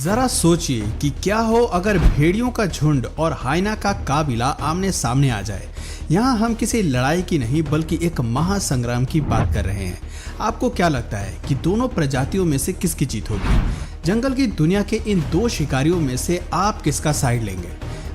जरा सोचिए कि क्या हो अगर भेड़ियों का झुंड और हाइना का काबिला आमने सामने आ जाए। यहाँ हम किसी लड़ाई की नहीं बल्कि एक महासंग्राम की बात कर रहे हैं। आपको क्या लगता है कि दोनों प्रजातियों में से किसकी जीत होगी? जंगल की दुनिया के इन दो शिकारियों में से आप किसका साइड लेंगे?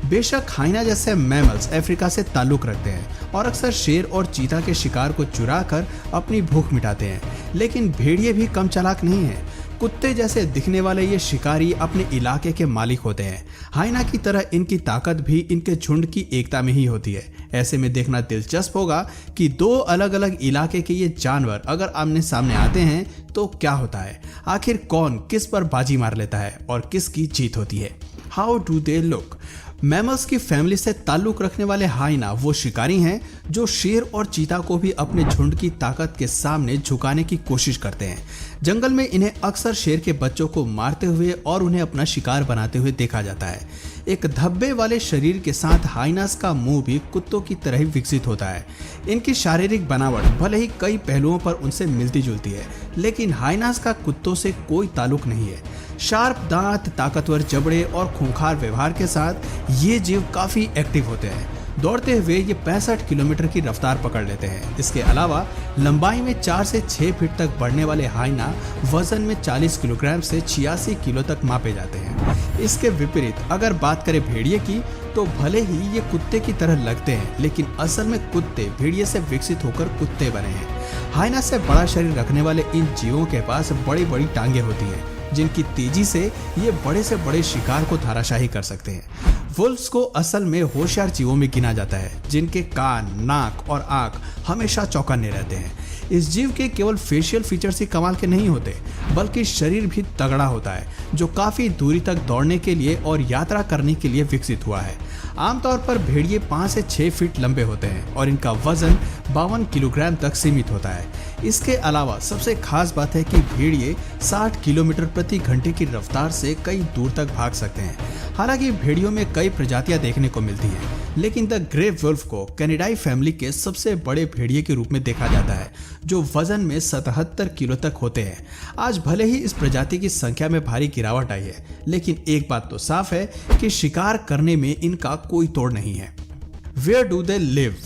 बेशक हाइना जैसे मैमल्स अफ्रीका से ताल्लुक रखते हैं और अक्सर शेर और चीता के शिकार को चुरा कर अपनी भूख मिटाते हैं, लेकिन भेड़िए भी कम चालाक नहीं हैं। कुत्ते जैसे दिखने वाले ये शिकारी अपने इलाके के मालिक होते हैं। हाइना की तरह इनकी ताकत भी इनके झुंड की एकता में ही होती है। ऐसे में देखना दिलचस्प होगा कि दो अलग अलग इलाके के ये जानवर अगर आमने सामने आते हैं तो क्या होता है। आखिर कौन किस पर बाजी मार लेता है और किसकी जीत होती है। How do they look? Mammals की फैमिली से ताल्लुक रखने वाले हाइना वो शिकारी हैं जो शेर और चीता को भी अपने झुंड की ताकत के सामने झुकाने की कोशिश करते हैं। जंगल में इन्हें अक्सर शेर के बच्चों को मारते हुए और उन्हें अपना शिकार बनाते हुए देखा जाता है। एक धब्बे वाले शरीर के साथ हाइनास का मुंह भी कुत्तों की तरह ही विकसित होता है। इनकी शारीरिक बनावट भले ही कई पहलुओं पर उनसे मिलती जुलती है, लेकिन हाइनास का कुत्तों से कोई ताल्लुक नहीं है। शार्प दांत, ताकतवर जबड़े और खूंखार व्यवहार के साथ ये जीव काफी एक्टिव होते हैं। दौड़ते हुए ये 65 किलोमीटर की रफ्तार पकड़ लेते हैं। इसके अलावा लंबाई में 4 से 6 फीट तक बढ़ने वाले हाइना वजन में 40 किलोग्राम से 86 किलो तक मापे जाते हैं। इसके विपरीत अगर बात करें भेड़िए की, तो भले ही ये कुत्ते की तरह लगते हैं, लेकिन असल में कुत्ते भेड़िए से विकसित होकर कुत्ते बने हैं। हाइना से बड़ा शरीर रखने वाले इन जीवों के पास बड़ी बड़ी टांगे होती हैं, जिनकी तेजी से ये बड़े से बड़े शिकार को धाराशाही कर सकते हैं। वुल्व्स को असल में होशियार जीवों में गिना जाता है, जिनके कान, नाक और आंख हमेशा चौकन्ने रहते हैं। इस जीव के केवल फेशियल फीचर्स ही कमाल के नहीं होते, बल्कि शरीर भी तगड़ा होता है, जो काफी दूरी तक दौड़ने के लिए और यात्रा करने के लिए विकसित हुआ है। आमतौर पर भेड़िए 5 से 6 फीट लंबे होते हैं और इनका वजन 52 किलोग्राम तक सीमित होता है। इसके अलावा सबसे खास बात है कि भेड़िए 60 किलोमीटर प्रति घंटे की रफ्तार से कई दूर तक भाग सकते हैं। हालांकि भेड़ियों में कई प्रजातियां देखने को मिलती हैं, लेकिन द ग्रे वुल्फ को कैनिडाई फैमिली के सबसे बड़े भेड़िए के रूप में देखा जाता है, जो वजन में 77 किलो तक होते हैं। आज भले ही इस प्रजाति की संख्या में भारी गिरावट आई है, लेकिन एक बात तो साफ है कि शिकार करने में इनका कोई तोड़ नहीं है। Where do they live?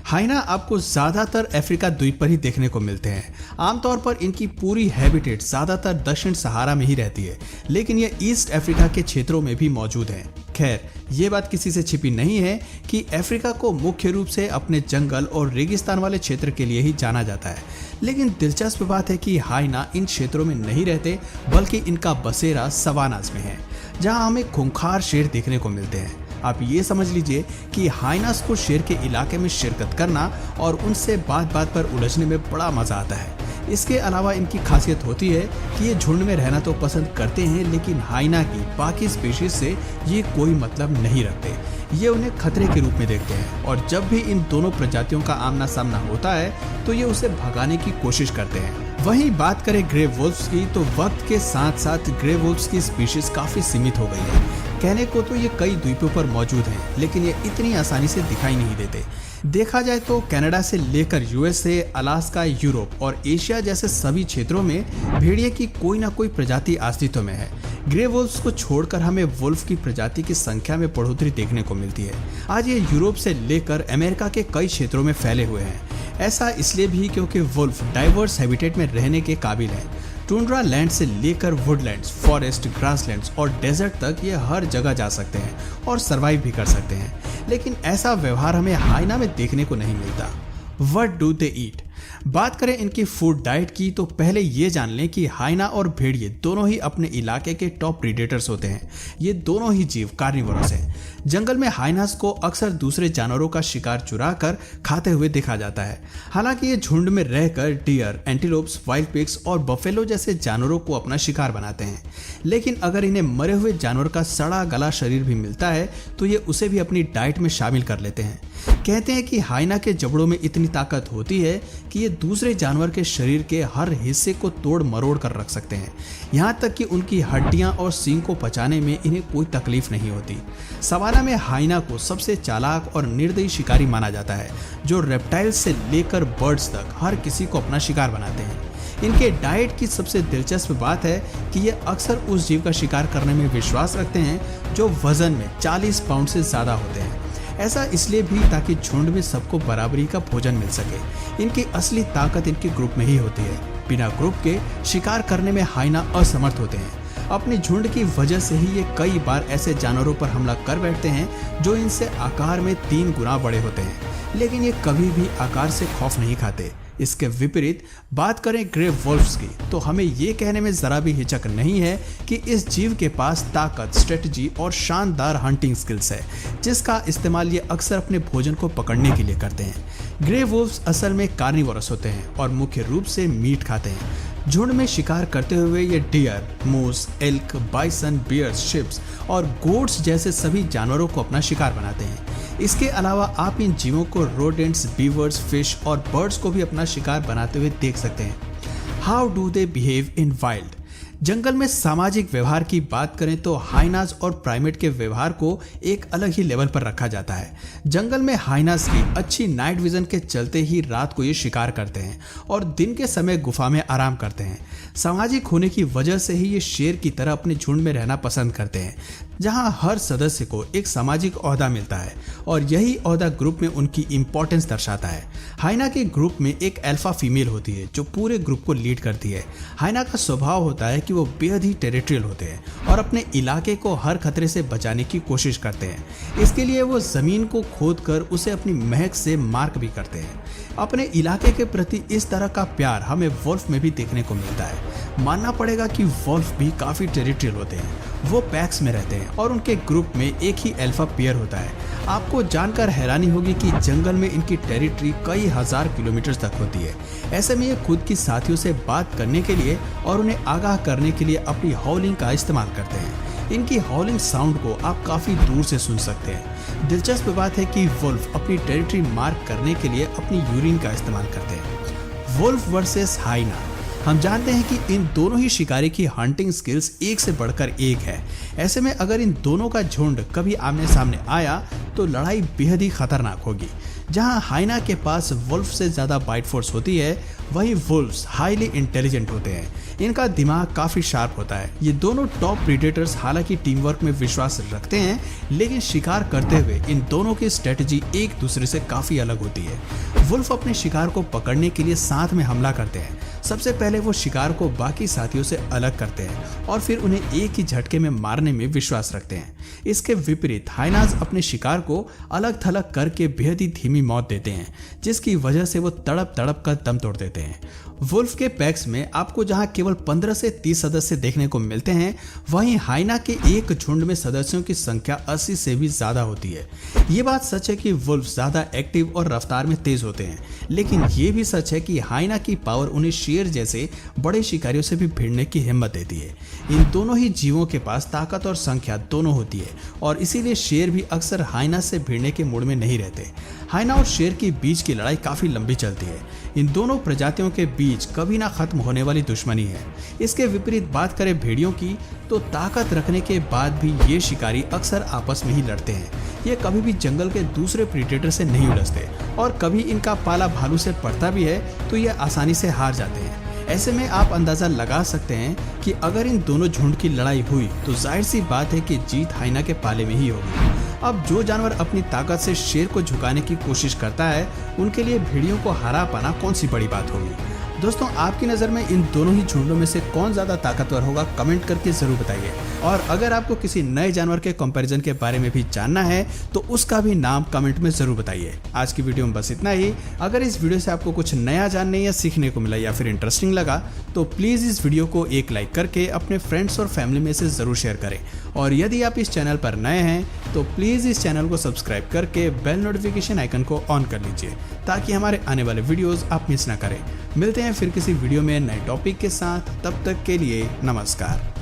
Hyena आपको ज्यादातर अफ्रीका द्वीप पर ही देखने को मिलते हैं। आमतौर पर इनकी पूरी हैबिटेट ज्यादातर दक्षिण सहारा में ही रहती है, लेकिन ये ईस्ट अफ्रीका के क्षेत्रों में भी मौजूद हैं। खैर, ये बात किसी से छिपी नहीं है कि अफ्रीका को मुख्य रूप से अपने जंगल और रेगिस्तान वाले क्षेत्र के लिए ही जाना जाता है, लेकिन दिलचस्प बात है कि हाइना इन क्षेत्रों में नहीं रहते, बल्कि इनका बसेरा सवानास में है, जहाँ हमें खूंखार शेर देखने को मिलते हैं। आप ये समझ लीजिए कि हाइनास को शेर के इलाके में शिरकत करना और उनसे बात बात पर उलझने में बड़ा मजा आता है। इसके अलावा इनकी खासियत होती है कि ये झुंड में रहना तो पसंद करते हैं, लेकिन हाइना की बाकी स्पीशीज से ये कोई मतलब नहीं रखते। ये उन्हें खतरे के रूप में देखते हैं और जब भी इन दोनों प्रजातियों का आमना सामना होता है तो ये उसे भगाने की कोशिश करते हैं। वहीं बात करें ग्रे वुल्व्स की, तो वक्त के साथ साथ ग्रे वुल्व्स की स्पीशीज काफी सीमित हो गई है। कहने को तो ये कई द्वीपों पर मौजूद हैं, लेकिन ये इतनी आसानी से दिखाई नहीं देते। देखा जाए तो कनाडा से लेकर यूएसए, अलास्का, यूरोप और एशिया जैसे सभी क्षेत्रों में भेड़िए की कोई ना कोई प्रजाति अस्तित्व में है। ग्रे वुल्व्स को छोड़कर हमें वुल्फ की प्रजाति की संख्या में बढ़ोतरी देखने को मिलती है। आज ये यूरोप से लेकर अमेरिका के कई क्षेत्रों में फैले हुए हैं। ऐसा इसलिए भी क्योंकि वुल्फ डाइवर्स हैबिटेट में रहने के काबिल है। टुंड्रा लैंड से लेकर वुडलैंड्स, फॉरेस्ट, ग्रासलैंड्स और डेजर्ट तक ये हर जगह जा सकते हैं और सरवाइव भी कर सकते हैं, लेकिन ऐसा व्यवहार हमें हाइना में देखने को नहीं मिलता। व्हाट डू दे ईट? बात करें इनकी फूड डाइट की, तो पहले ये जान लें कि हाइना और भेड़िए दोनों ही अपने इलाके के टॉप प्रीडेटर्स होते हैं। ये दोनों ही जीव कार्निवोरस हैं। जंगल में हाइनास को अक्सर दूसरे जानवरों का शिकार चुरा कर खाते हुए देखा जाता है। हालांकि ये झुंड में रहकर डियर, एंटीलोप्स, वाइल्ड पिग्स और बफेलो जैसे जानवरों को अपना शिकार बनाते हैं, लेकिन अगर इन्हें मरे हुए जानवर का सड़ा गला शरीर भी मिलता है तो ये उसे भी अपनी डाइट में शामिल कर लेते हैं। कहते हैं कि हाइना के जबड़ों में इतनी ताकत होती है कि ये दूसरे जानवर के शरीर के हर हिस्से को तोड़ मरोड़ कर रख सकते हैं। यहाँ तक कि उनकी हड्डियां और सींग को पचाने में इन्हें कोई तकलीफ नहीं होती। सवाना में हाइना को सबसे चालाक और निर्दयी शिकारी माना जाता है, जो रेप्टाइल्स से लेकर बर्ड्स तक हर किसी को अपना शिकार बनाते हैं। इनके डाइट की सबसे दिलचस्प बात है कि ये अक्सर उस जीव का शिकार करने में विश्वास रखते हैं जो वजन में 40 पाउंड से ज्यादा होते हैं। ऐसा इसलिए भी ताकि झुंड में सबको बराबरी का भोजन मिल सके। इनकी असली ताकत इनके ग्रुप में ही होती है। बिना ग्रुप के शिकार करने में हाइना असमर्थ होते हैं। अपने झुंड की वजह से ही ये कई बार ऐसे जानवरों पर हमला कर बैठते हैं जो इनसे आकार में 3 गुना बड़े होते हैं, लेकिन ये कभी भी आकार से खौफ नहीं खाते। इसके विपरीत बात करें ग्रे वुल्फ्स की, तो हमें ये कहने में जरा भी हिचक नहीं है कि इस जीव के पास ताकत, स्ट्रेटजी और शानदार हंटिंग स्किल्स है, जिसका इस्तेमाल ये अक्सर अपने भोजन को पकड़ने के लिए करते हैं। ग्रे वुल्फ्स असल में कार्निवोरस होते हैं और मुख्य रूप से मीट खाते हैं। झुंड में शिकार करते हुए ये डियर, मूस, एल्क, बाइसन, बियर्स, शिप्स और गोट्स जैसे सभी जानवरों को अपना शिकार बनाते हैं। इसके अलावा आप इन जीवों को रोडेंट्स, बीवर्स, फिश और बर्ड्स को भी अपना शिकार बनाते हुए देख सकते हैं। How do they behave in wild? जंगल में सामाजिक व्यवहार की बात करें तो हाइनास और प्राइमेट के व्यवहार को एक अलग ही लेवल पर रखा जाता है। जंगल में हाइनास की अच्छी नाइट विजन के चलते ही रात को ये शिकार करते हैं और दिन के समय गुफा में आराम करते हैं। सामाजिक होने की वजह से ही ये शेर की तरह अपने झुंड में रहना पसंद करते हैं, जहां हर सदस्य को एक सामाजिक ओहदा मिलता है और यही ओहदा ग्रुप में उनकी इंपॉर्टेंस दर्शाता है। हाइना के ग्रुप में एक अल्फा फीमेल होती है जो पूरे ग्रुप को लीड करती है। हाइना का स्वभाव होता है कि वो बेहद ही टेरिटोरियल होते हैं और अपने इलाके को हर खतरे से बचाने की कोशिश करते हैं। इसके लिए वो जमीन को खोदकर उसे अपनी महक से मार्क भी करते हैं। अपने इलाके के प्रति इस तरह का प्यार हमें वुल्फ में भी देखने को मिलता है। मानना पड़ेगा कि वुल्फ भी काफी टेरिटोरियल होते हैं। वो पैक्स में रहते हैं और उनके ग्रुप में एक ही अल्फा पेयर होता है। आपको जानकर हैरानी होगी कि जंगल में इनकी टेरिटरी कई हजार किलोमीटर तक होती है। ऐसे में ये खुद की साथियों से बात करने के लिए और उन्हें आगाह करने के लिए अपनी हॉलिंग का इस्तेमाल करते हैं। इनकी हॉलिंग साउंड को आप काफी दूर से सुन सकते हैं। दिलचस्प बात है कि वुल्फ अपनी टेरिटरी मार्क करने के लिए अपनी यूरिन का इस्तेमाल करते हैं। Wolf versus hyena. हम जानते हैं कि इन दोनों ही शिकारी की हंटिंग स्किल्स एक से बढ़कर एक है। ऐसे में अगर इन दोनों का झुंड कभी आमने सामने आया तो लड़ाई बेहद ही खतरनाक होगी। जहां हाइना के पास वुल्फ से ज्यादा बाइट फोर्स होती है, वहीं वुल्फ्स हाईली इंटेलिजेंट होते हैं। इनका दिमाग काफी शार्प होता है। ये दोनों टॉप प्रीडेटर्स हालांकि टीम वर्क में विश्वास रखते हैं, लेकिन शिकार करते हुए इन दोनों की स्ट्रेटजी एक दूसरे से काफी अलग होती है। वुल्फ अपने शिकार को पकड़ने के लिए साथ में हमला करते हैं। सबसे पहले वो शिकार को बाकी साथियों से अलग करते हैं और फिर उन्हें एक ही झटके में मारने में विश्वास रखते हैं। इसके विपरीत हाइनास अपने शिकार को अलग थलग करके बेहद ही धीमी मौत देते हैं, जिसकी वजह से वो तड़प तड़प कर दम तोड़ देते हैं। वुल्फ के पैक्स में आपको जहां केवल 15 से 30 सदस्य देखने को मिलते हैं, वहीं हाइना के एक झुंड में सदस्यों की संख्या 80 से भी ज्यादा होती है। ये बात सच है कि वुल्फ ज्यादा एक्टिव और रफ्तार में तेज होते हैं, लेकिन ये भी सच है कि हाइना की पावर उन्हें शेर जैसे बड़े शिकारियों से भी भिड़ने की हिम्मत देती है। इन दोनों ही जीवों के पास ताकत और संख्या दोनों होती है और इसीलिए शेर भी अक्सर हाइना से भिड़ने के मूड में नहीं रहते। हाइना और शेर के बीच की लड़ाई काफी लंबी चलती है। इन दोनों प्रजातियों के बीच कभी ना खत्म होने वाली दुश्मनी है। इसके विपरीत बात करें भेड़ियों की, तो ताकत रखने के बाद भी ये शिकारी अक्सर आपस में ही लड़ते हैं। ये कभी भी जंगल के दूसरे प्रीडेटर से नहीं उलझते और कभी इनका पाला भालू से पड़ता भी है तो ये आसानी से हार जाते हैं। ऐसे में आप अंदाजा लगा सकते हैं कि अगर इन दोनों झुंड की लड़ाई हुई तो जाहिर सी बात है कि जीत हाइना के पाले में ही होगी। अब जो जानवर अपनी ताकत से शेर को झुकाने की कोशिश करता है, उनके लिए भेड़ियों को हरा पाना कौन सी बड़ी बात होगी। दोस्तों, आपकी नज़र में इन दोनों ही झुंडों में से कौन ज़्यादा ताकतवर होगा, कमेंट करके ज़रूर बताइए। और अगर आपको किसी नए जानवर के कंपैरिजन के बारे में भी जानना है तो उसका भी नाम कमेंट में ज़रूर बताइए। आज की वीडियो में बस इतना ही। अगर इस वीडियो से आपको कुछ नया जानने या सीखने को मिला या फिर इंटरेस्टिंग लगा तो प्लीज़ इस वीडियो को एक लाइक करके अपने फ्रेंड्स और फैमिली में से ज़रूर शेयर करें। और यदि आप इस चैनल पर नए हैं तो प्लीज़ इस चैनल को सब्सक्राइब करके बेल नोटिफिकेशन आइकन को ऑन कर लीजिए ताकि हमारे आने वाले वीडियोज़ आप मिस ना करें। मिलते हैं फिर किसी वीडियो में नए टॉपिक के साथ। तब तक के लिए नमस्कार।